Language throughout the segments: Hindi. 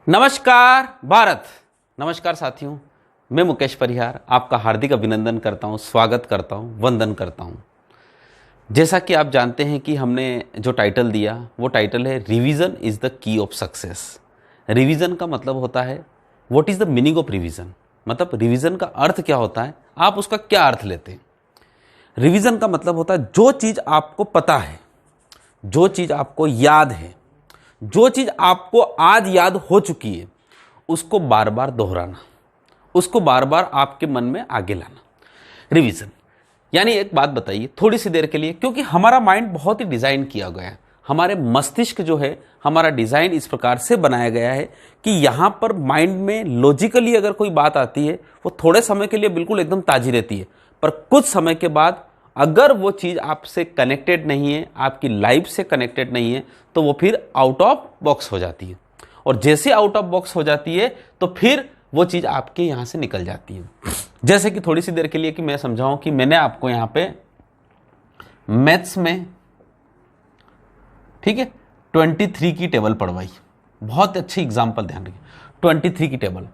नमस्कार भारत। नमस्कार साथियों, मैं मुकेश परिहार आपका हार्दिक अभिनंदन करता हूं, स्वागत करता हूं, वंदन करता हूं। जैसा कि आप जानते हैं कि हमने जो टाइटल दिया वो टाइटल है revision is the key of success. Revision का मतलब होता है what is the meaning of revision, मतलब रिवीजन का अर्थ क्या होता है, आप उसका क्या अर्थ लेते हैं। रिवीजन का मतलब होता है जो चीज़ आपको पता है, जो चीज़ आपको याद है, जो चीज़ आपको आज याद हो चुकी है, उसको बार बार दोहराना, उसको बार बार आपके मन में आगे लाना, रिवीजन। यानी एक बात बताइए थोड़ी सी देर के लिए, क्योंकि हमारा माइंड बहुत ही डिज़ाइन किया गया है, हमारे मस्तिष्क जो है हमारा डिज़ाइन इस प्रकार से बनाया गया है कि यहाँ पर माइंड में लॉजिकली अगर कोई बात आती है वो थोड़े समय के लिए बिल्कुल एकदम ताज़ी रहती है, पर कुछ समय के बाद अगर वो चीज़ आपसे कनेक्टेड नहीं है, आपकी लाइफ से कनेक्टेड नहीं है, तो वो फिर आउट ऑफ बॉक्स हो जाती है। और जैसे आउट ऑफ बॉक्स हो जाती है तो फिर वो चीज़ आपके यहाँ से निकल जाती है। जैसे कि थोड़ी सी देर के लिए कि मैं समझाऊं कि मैंने आपको यहाँ पे मैथ्स में, ठीक है, 23 की टेबल पढ़वाई। बहुत अच्छी एग्जाम्पल, ध्यान रखिए, 23 की टेबल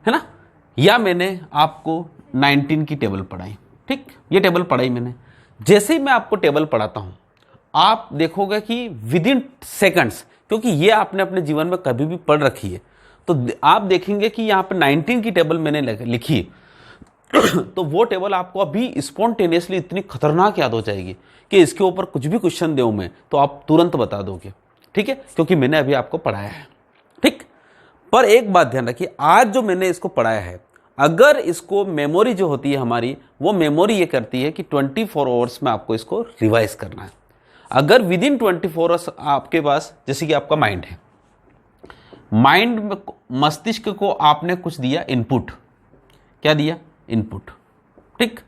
है ना, या मैंने आपको 19 की टेबल पढ़ाई। ठीक, ये टेबल पढ़ाई मैंने। जैसे ही मैं आपको टेबल पढ़ाता हूं आप देखोगे कि विद इन सेकंड्स, क्योंकि ये आपने अपने जीवन में कभी भी पढ़ रखी है, तो आप देखेंगे कि यहाँ पे 19 की टेबल मैंने लिखी तो वो टेबल आपको अभी स्पॉन्टेनियसली इतनी खतरनाक याद हो जाएगी कि इसके ऊपर कुछ भी क्वेश्चन दूं मैं तो आप तुरंत बता दोगे। ठीक है, क्योंकि मैंने अभी आपको पढ़ाया है। ठीक, पर एक बात ध्यान रखिए, आज जो मैंने इसको पढ़ाया है, अगर इसको मेमोरी जो होती है हमारी, वो मेमोरी ये करती है कि 24 आवर्स में आपको इसको रिवाइज करना है। अगर विद इन 24 आवर्स आपके पास, जैसे कि आपका माइंड है, माइंड मस्तिष्क को आपने कुछ दिया इनपुट, क्या दिया, इनपुट। ठीक,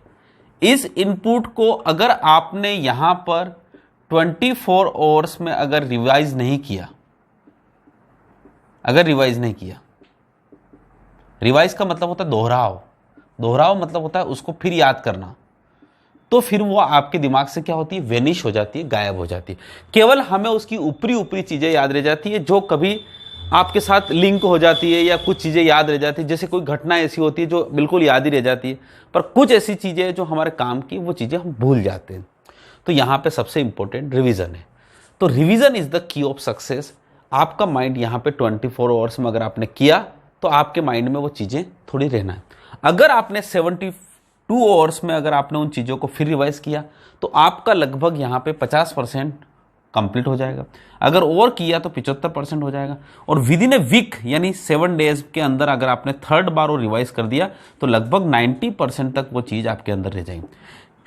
इस इनपुट को अगर आपने यहां पर 24 आवर्स में अगर रिवाइज नहीं किया, अगर रिवाइज नहीं किया, रिवाइज का मतलब होता है दोहराव, दोहराव मतलब होता है उसको फिर याद करना, तो फिर वो आपके दिमाग से क्या होती है, वेनिश हो जाती है, गायब हो जाती है। केवल हमें उसकी ऊपरी ऊपरी चीज़ें याद रह जाती है जो कभी आपके साथ लिंक हो जाती है, या कुछ चीज़ें याद रह जाती है, जैसे कोई घटना ऐसी होती है जो बिल्कुल याद ही रह जाती है, पर कुछ ऐसी चीज़ें जो हमारे काम की, वो चीज़ें हम भूल जाते हैं। तो यहाँ पे सबसे इंपॉर्टेंट रिवीजन है। तो revision is the key of success. आपका माइंड यहाँ पे 24 आवर्स में अगर आपने किया तो आपके माइंड में वो चीज़ें थोड़ी रहना है। अगर आपने 72 आवर्स में अगर आपने उन चीज़ों को फिर रिवाइज किया तो आपका लगभग यहाँ पे 50% कंप्लीट हो जाएगा। अगर और किया तो 75% हो जाएगा। और विद इन ए वीक यानी 7 डेज के अंदर अगर आपने थर्ड बार वो रिवाइज कर दिया तो लगभग 90% तक वो चीज़ आपके अंदर रह जाएगी।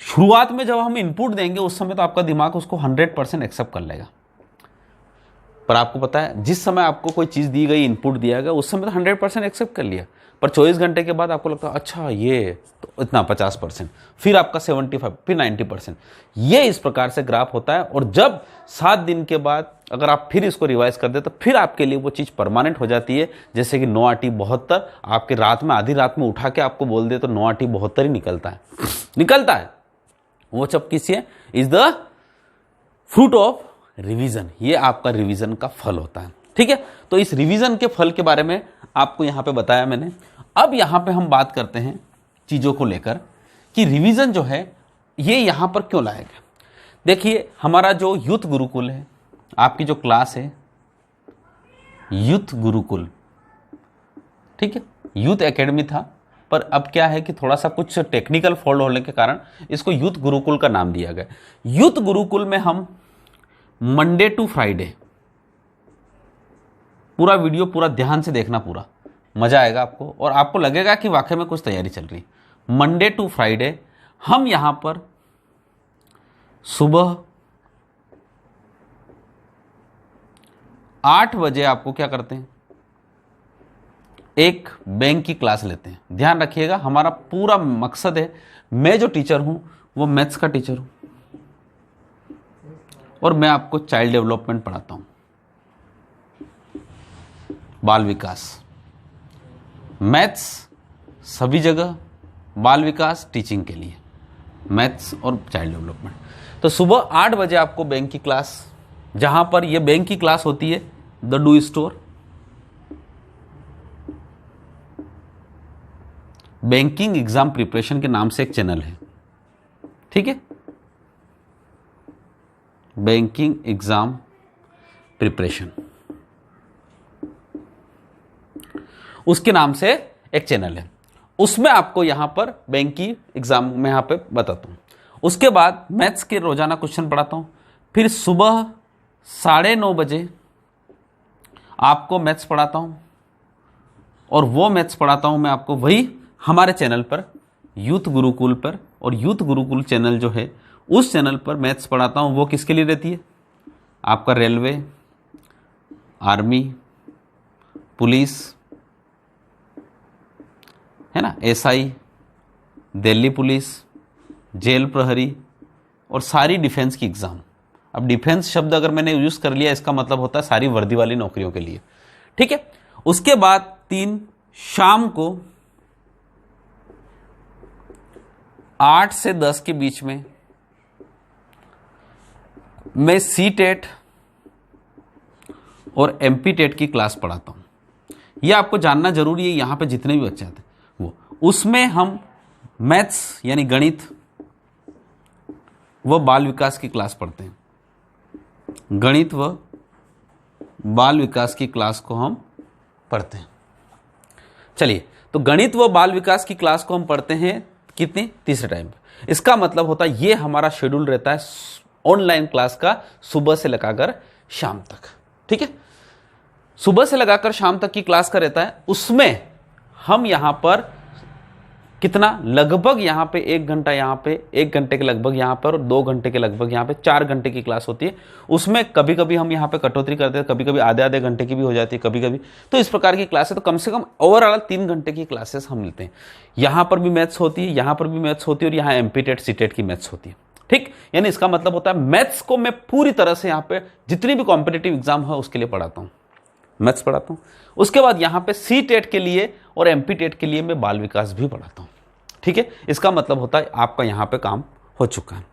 शुरुआत में जब हम इनपुट देंगे उस समय तो आपका दिमाग उसको 100% एक्सेप्ट कर लेगा, पर आपको पता है जिस समय आपको कोई चीज़ दी गई, इनपुट दिया गया, उस समय तो 100% एक्सेप्ट कर लिया, पर 24 घंटे के बाद आपको लगता है अच्छा ये तो इतना 50%, फिर आपका 75, फिर 90%। ये इस प्रकार से ग्राफ होता है। और जब 7 दिन के बाद अगर आप फिर इसको रिवाइज कर दे तो फिर आपके लिए वो चीज़ परमानेंट हो जाती है। जैसे कि 9 8 72 आपके रात में, आधी रात में उठा के आपको बोल दे तो 9 8 72 ही निकलता है, निकलता है। वो सब किसी है, is the fruit of revision. ये आपका रिवीजन का फल होता है। ठीक है, तो इस रिवीजन के फल के बारे में आपको यहां पे बताया मैंने। अब यहां पे हम बात करते हैं चीजों को लेकर कि रिवीजन जो है ये यहां पर क्यों लाया गया। देखिए, हमारा जो यूथ गुरुकुल है, आपकी जो क्लास है यूथ गुरुकुल, ठीक है, यूथ एकेडमी था, पर अब क्या है कि थोड़ा सा कुछ टेक्निकल फॉल्ट होने के कारण इसको यूथ गुरुकुल का नाम दिया गया। यूथ गुरुकुल में हम मंडे टू फ्राइडे, पूरा वीडियो पूरा ध्यान से देखना, पूरा मजा आएगा आपको और आपको लगेगा कि वाकई में कुछ तैयारी चल रही। मंडे टू फ्राइडे हम यहां पर सुबह 8 बजे आपको क्या करते हैं, एक बैंक की क्लास लेते हैं। ध्यान रखिएगा, हमारा पूरा मकसद है, मैं जो टीचर हूं वो मैथ्स का टीचर हूं और मैं आपको चाइल्ड डेवलपमेंट पढ़ाता हूं, बाल विकास। मैथ्स सभी जगह, बाल विकास टीचिंग के लिए, मैथ्स और चाइल्ड डेवलपमेंट। तो सुबह 8 बजे आपको बैंक की क्लास, जहां पर ये बैंक की क्लास होती है the do store, banking exam preparation के नाम से एक चैनल है, ठीक है, बैंकिंग एग्जाम प्रिपरेशन, उसके नाम से एक चैनल है। उसमें आपको यहां पर बैंक की एग्जाम में यहां पे बताता हूं। उसके बाद मैथ्स के रोजाना क्वेश्चन पढ़ाता हूं। फिर सुबह 9:30 बजे आपको मैथ्स पढ़ाता हूं, और वो मैथ्स पढ़ाता हूं मैं आपको वही हमारे चैनल पर, यूथ गुरुकुल पर। और यूथ गुरुकुल चैनल जो है, उस चैनल पर मैथ्स पढ़ाता हूं। वो किसके लिए रहती है? आपका रेलवे, आर्मी, पुलिस, है ना, एसआई, दिल्ली पुलिस, जेल प्रहरी और सारी डिफेंस की एग्जाम। अब डिफेंस शब्द अगर मैंने यूज कर लिया, इसका मतलब होता है सारी वर्दी वाली नौकरियों के लिए, ठीक है। उसके बाद 3 शाम को 8 से 10 के बीच में मैं सी-टेट और एमपी-टेट की क्लास पढ़ाता हूं। यह आपको जानना जरूरी है, यहां पे जितने भी बच्चे आते हैं वो, उसमें हम मैथ्स यानी गणित व बाल विकास की क्लास पढ़ते हैं। गणित व बाल विकास की क्लास को हम पढ़ते हैं। चलिए, तो गणित व बाल विकास की क्लास को हम पढ़ते हैं कितने? तीसरे टाइम पे। इसका मतलब होता है ये हमारा शेड्यूल रहता है ऑनलाइन क्लास का, सुबह से लगाकर शाम तक, ठीक है। सुबह से लगाकर शाम तक की क्लास का रहता है। उसमें हम यहां पर कितना, लगभग यहां पे 1 घंटा, यहां पे 1 घंटे के लगभग यहां पर, और 2 घंटे के लगभग यहां पे 4 घंटे की क्लास होती है। उसमें कभी कभी हम यहां पे कटौती करते हैं, कभी कभी आधे घंटे की भी हो जाती है कभी कभी। तो इस प्रकार की क्लास है, तो कम से कम ओवरऑल 3 घंटे की क्लासेस हम मिलते हैं। यहां पर भी मैथ्स होती है, यहां पर भी मैथ्स होती है, और यहां एमपी-टेट सी-टेट की मैथ्स होती है, ठीक। यानी इसका मतलब होता है मैथ्स को मैं पूरी तरह से यहां पे जितनी भी कॉम्पिटेटिव एग्जाम है उसके लिए पढ़ाता हूं, मैथ्स पढ़ाता हूं। उसके बाद यहां पे सी-टेट के लिए और एमपी-टेट के लिए मैं बाल विकास भी पढ़ाता हूं, ठीक है। इसका मतलब होता है आपका यहां पे काम हो चुका है।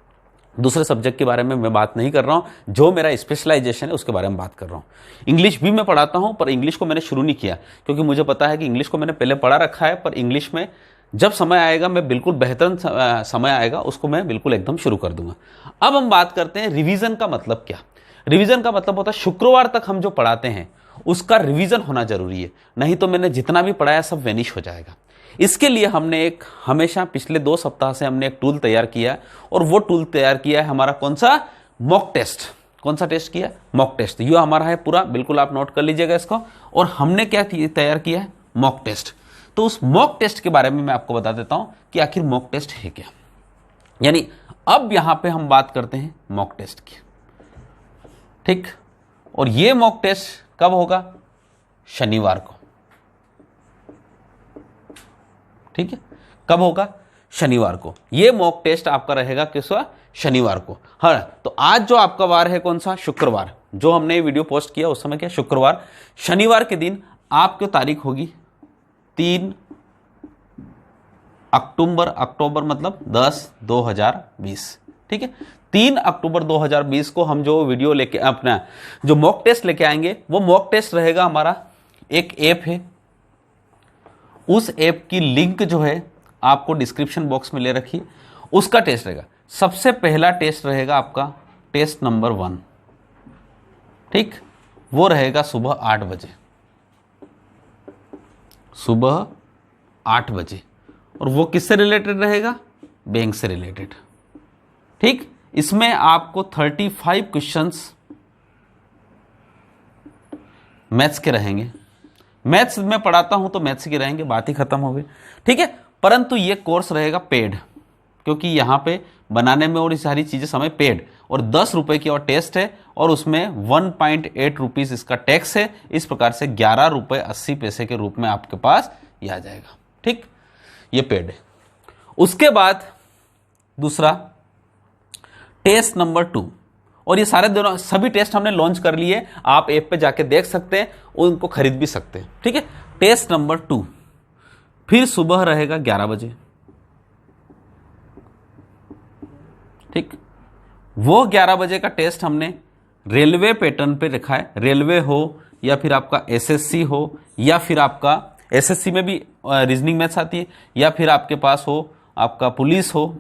दूसरे सब्जेक्ट के बारे में मैं बात नहीं कर रहा हूं, जो मेरा स्पेशलाइजेशन है उसके बारे में बात कर रहा हूं। इंग्लिश भी मैं पढ़ाता हूं, पर इंग्लिश को मैंने शुरू नहीं किया, क्योंकि मुझे पता है कि इंग्लिश को मैंने पहले पढ़ा रखा है, पर इंग्लिश में जब समय आएगा, मैं बिल्कुल बेहतर समय आएगा, उसको मैं बिल्कुल एकदम शुरू कर दूंगा। अब हम बात करते हैं रिवीजन का मतलब क्या। रिवीजन का मतलब होता है शुक्रवार तक हम जो पढ़ाते हैं उसका रिवीजन होना जरूरी है, नहीं तो मैंने जितना भी पढ़ाया सब वेनिश हो जाएगा। इसके लिए हमने एक, हमेशा पिछले 2 सप्ताह से हमने एक टूल तैयार किया है, और वो टूल तैयार किया है हमारा कौन सा? Mock test. कौन सा टेस्ट किया? Mock test. ये हमारा है पूरा, बिल्कुल आप नोट कर लीजिएगा इसको। और हमने क्या तैयार किया है? Mock test. तो उस मॉक टेस्ट के बारे में मैं आपको बता देता हूं कि आखिर मॉक टेस्ट है क्या। यानी अब यहां पे हम बात करते हैं मॉक टेस्ट की, ठीक। और ये मॉक टेस्ट कब होगा? शनिवार को, ठीक है। कब होगा? शनिवार को। ये मॉक टेस्ट आपका रहेगा किस वार? शनिवार को। हाँ, तो आज जो आपका वार है कौन सा? शुक्रवार। जो हमने ये वीडियो पोस्ट किया उस समय क्या? शुक्रवार। शनिवार के दिन आपकी तारीख होगी 3 अक्टूबर, अक्टूबर मतलब 10/2020, ठीक है। 3 अक्टूबर 2020 को हम जो वीडियो लेके, अपना जो मॉक टेस्ट लेके आएंगे, वो मॉक टेस्ट रहेगा हमारा, एक ऐप है, उस ऐप की लिंक जो है आपको डिस्क्रिप्शन बॉक्स में ले रखी, उसका टेस्ट रहेगा। सबसे पहला टेस्ट रहेगा आपका टेस्ट नंबर 1, ठीक। वो रहेगा सुबह 8 बजे, सुबह 8 बजे। और वो किससे रिलेटेड रहेगा? बैंक से रिलेटेड, ठीक। इसमें आपको 35 क्वेश्चंस मैथ्स के रहेंगे। मैथ्स में पढ़ाता हूं तो मैथ्स के रहेंगे, बात ही खत्म हो गई, ठीक है। परंतु ये कोर्स रहेगा पेड, क्योंकि यहां पे बनाने में और ये सारी चीजें समय पेड, और 10 रुपए की और टेस्ट है, और उसमें 1.8 रुपीज इसका टैक्स है। इस प्रकार से 11 रुपए 80 पैसे के रूप में आपके पास ये आ जाएगा, ठीक। ये पेड है। उसके बाद दूसरा टेस्ट नंबर 2, और ये सारे दोनों सभी टेस्ट हमने लॉन्च कर लिए, आप ऐप पे जाके देख सकते हैं, उनको खरीद भी सकते हैं, ठीक है। टेस्ट नंबर 2 फिर सुबह रहेगा 11 बजे, ठीक। वो 11 बजे का टेस्ट हमने रेलवे पैटर्न पे रखा है। रेलवे हो या फिर आपका एसएससी हो या फिर आपका एसएससी में भी रीजनिंग मैथ्स आती है, या फिर आपके पास हो आपका पुलिस हो,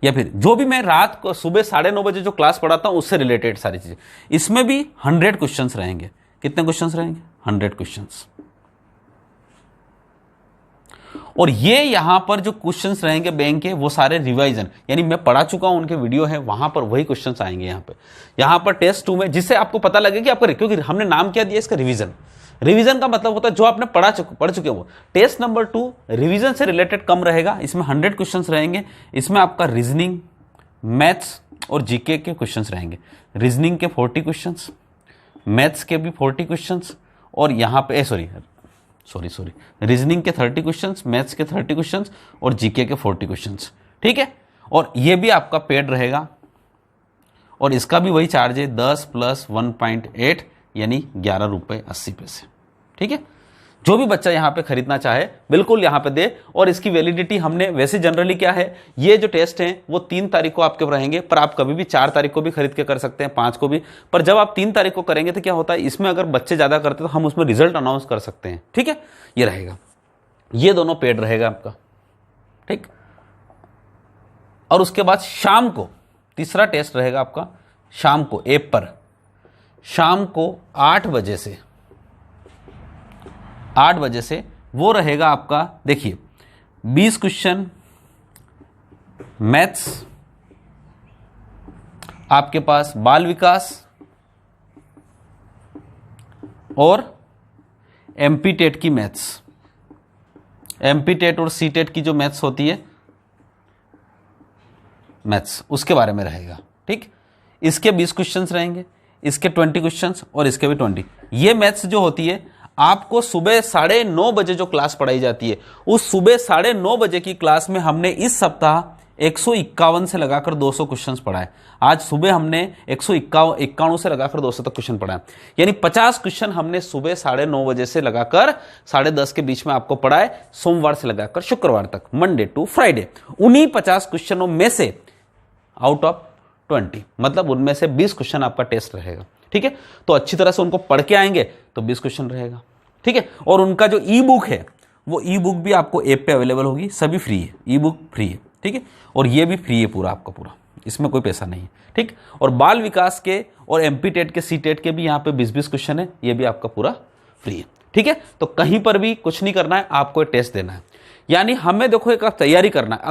या फिर जो भी मैं रात को सुबह 9:30 बजे जो क्लास पढ़ाता हूं उससे रिलेटेड सारी चीजें, इसमें भी 100 क्वेश्चंस रहेंगे। कितने क्वेश्चंस रहेंगे? 100 क्वेश्चंस। और ये यहां पर जो क्वेश्चंस रहेंगे बैंक के, वो सारे रिवाइजन, यानी मैं पढ़ा चुका हूं, उनके वीडियो है, वहां पर वही क्वेश्चंस आएंगे यहां पर टेस्ट 2 में, जिससे आपको पता लगे कि आपका, क्योंकि हमने नाम क्या दिया इसका, रिवीजन। रिवीजन का मतलब होता है जो आपने पढ़ चुके हो। टेस्ट नंबर 2 रिवीजन से रिलेटेड कम रहेगा, इसमें 100 क्वेश्चंस रहेंगे। इसमें आपका रीजनिंग, मैथ्स और जीके के क्वेश्चंस रहेंगे। रीजनिंग के 40 क्वेश्चंस, मैथ्स के भी 40 क्वेश्चंस, और यहाँ पे सॉरी रीजनिंग के 30 क्वेश्चंस, मैथ्स के 30 क्वेश्चंस और जीके के 40 क्वेश्चंस। ठीक है, और ये भी आपका पेड रहेगा, और इसका भी वही चार्ज है 10 + 1.8 यानी 11 रुपये 80 पैसे। ठीक है, जो भी बच्चा यहाँ पे खरीदना चाहे बिल्कुल यहाँ पे दे। और इसकी वैलिडिटी हमने वैसे जनरली क्या है, ये जो टेस्ट हैं वो 3 तारीख को आपके रहेंगे, पर आप कभी भी 4 तारीख को भी खरीद के कर सकते हैं, 5 को भी। पर जब आप 3 तारीख को करेंगे तो क्या होता है, इसमें अगर बच्चे ज्यादा करते तो हम उसमें रिजल्ट अनाउंस कर सकते हैं। ठीक है, ये रहेगा, ये दोनों पेड रहेगा आपका। ठीक, और उसके बाद शाम को तीसरा टेस्ट रहेगा आपका, शाम को ऐप पर, शाम को 8 बजे से वो रहेगा आपका। देखिए 20 क्वेश्चन मैथ्स, आपके पास बाल विकास और एमपी टेट की मैथ्स, एमपी टेट और सी टेट की जो मैथ्स होती है मैथ्स, उसके बारे में रहेगा। ठीक, इसके 20 क्वेश्चंस रहेंगे, इसके 20 क्वेश्चंस और इसके भी 20। ये मैथ्स जो होती है आपको सुबह 9:30 बजे जो क्लास पढ़ाई जाती है, उस सुबह 9:30 बजे की क्लास में हमने इस सप्ताह 151 से लगाकर 200 क्वेश्चंस पढ़ाए। आज सुबह हमने 151 से लगाकर 200 तक क्वेश्चन पढ़ाए, यानी 50 क्वेश्चन हमने सुबह 9:30 बजे से लगाकर 10:30 के बीच में आपको पढ़ाए, सोमवार से लगाकर शुक्रवार तक, मंडे टू फ्राइडे। उन्हीं 50 क्वेश्चनों में से आउट ऑफ 20, मतलब उनमें से 20 क्वेश्चन आपका टेस्ट रहेगा। ठीक है, तो अच्छी तरह से उनको पढ़ के आएंगे तो 20 क्वेश्चन रहेगा। ठीक है, और उनका जो ई बुक है वो ई बुक भी आपको ऐप पे अवेलेबल होगी, सभी फ्री है, ई बुक फ्री है। ठीक है, और ये भी फ्री है पूरा आपका पूरा, इसमें कोई पैसा नहीं है। ठीक, और बाल विकास के और एमपी टेट के सी टेट के भी यहाँ पे 20-20 क्वेश्चन है, ये भी आपका पूरा फ्री है। ठीक है, तो कहीं पर भी कुछ नहीं करना है, आपको टेस्ट देना है। यानी हमें देखो एक तैयारी करना है।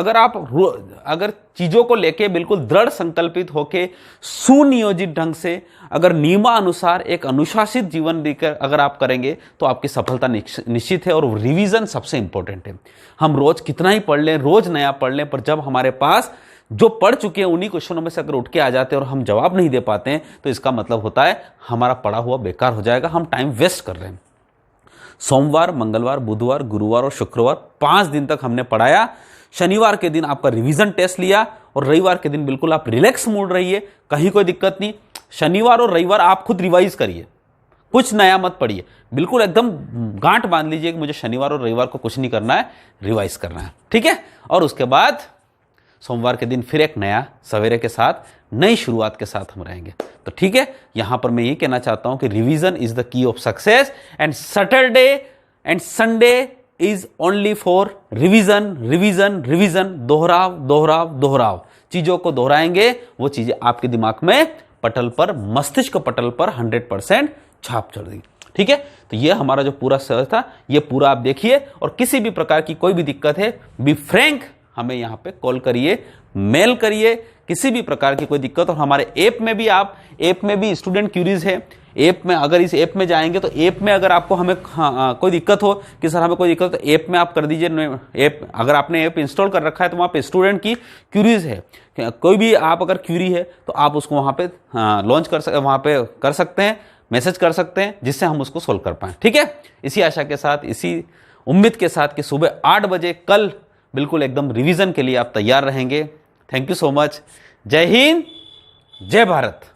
अगर चीजों को लेके बिल्कुल दृढ़ संकल्पित होके सुनियोजित ढंग से, अगर नियमानुसार एक अनुशासित जीवन लेकर अगर आप करेंगे तो आपकी सफलता निश्चित है। और रिवीजन सबसे इंपॉर्टेंट है। हम रोज कितना ही पढ़ लें, रोज नया पढ़ लें, पर जब हमारे पास जो पढ़ चुके हैं उन्हीं क्वेश्चनों में से अगर उठ के आ जाते हैं और हम जवाब नहीं दे पाते हैं, तो इसका मतलब होता है हमारा पढ़ा हुआ बेकार हो जाएगा, हम टाइम वेस्ट कर रहे हैं। सोमवार, मंगलवार, बुधवार, गुरुवार और शुक्रवार 5 दिन तक हमने पढ़ाया। शनिवार के दिन आपका रिवीजन टेस्ट लिया और रविवार के दिन बिल्कुल आप रिलैक्स मूड रहिए, कहीं कोई दिक्कत नहीं। शनिवार और रविवार आप खुद रिवाइज करिए, कुछ नया मत पढ़िए, बिल्कुल एकदम गांठ बांध लीजिए कि मुझे शनिवार और रविवार को कुछ नहीं करना है, रिवाइज करना है। ठीक है, और उसके बाद सोमवार के दिन फिर एक नया सवेरे के साथ, नई शुरुआत के साथ हम रहेंगे। तो ठीक है, यहां पर मैं ये कहना चाहता हूं कि revision is the key of success, and Saturday and Sunday is only for revision revision revision. दोहराव दोहराव दोहराव, चीजों को दोहराएंगे, वो चीजें आपके दिमाग में पटल पर, मस्तिष्क पटल पर 100% छाप चढ़ देगी। ठीक है, तो ये हमारा जो पूरा सर था, ये पूरा आप देखिए, और किसी भी प्रकार की कोई भी दिक्कत है, बी फ्रैंक, हमें यहां पे कॉल करिए, मेल करिए, किसी भी प्रकार की कोई दिक्कत। और हमारे ऐप में भी ऐप में भी स्टूडेंट क्यूरीज है, ऐप में अगर इस ऐप में जाएंगे तो ऐप में अगर आपको हमें कोई दिक्कत हो कि सर हमें कोई दिक्कत, तो ऐप में आप कर दीजिए। ऐप अगर आपने ऐप इंस्टॉल कर रखा है तो वहाँ पे स्टूडेंट की क्यूरीज है, कोई भी आप अगर क्यूरी है तो आप उसको वहाँ पे लॉन्च वहाँ पे कर सकते हैं, मैसेज कर सकते हैं, जिससे हम उसको सोल्व कर पाएँ। ठीक है, इसी आशा के साथ, इसी उम्मीद के साथ कि सुबह 8 बजे कल बिल्कुल एकदम रिवीजन के लिए आप तैयार रहेंगे। Thank you so much. जय हिंद, जय भारत।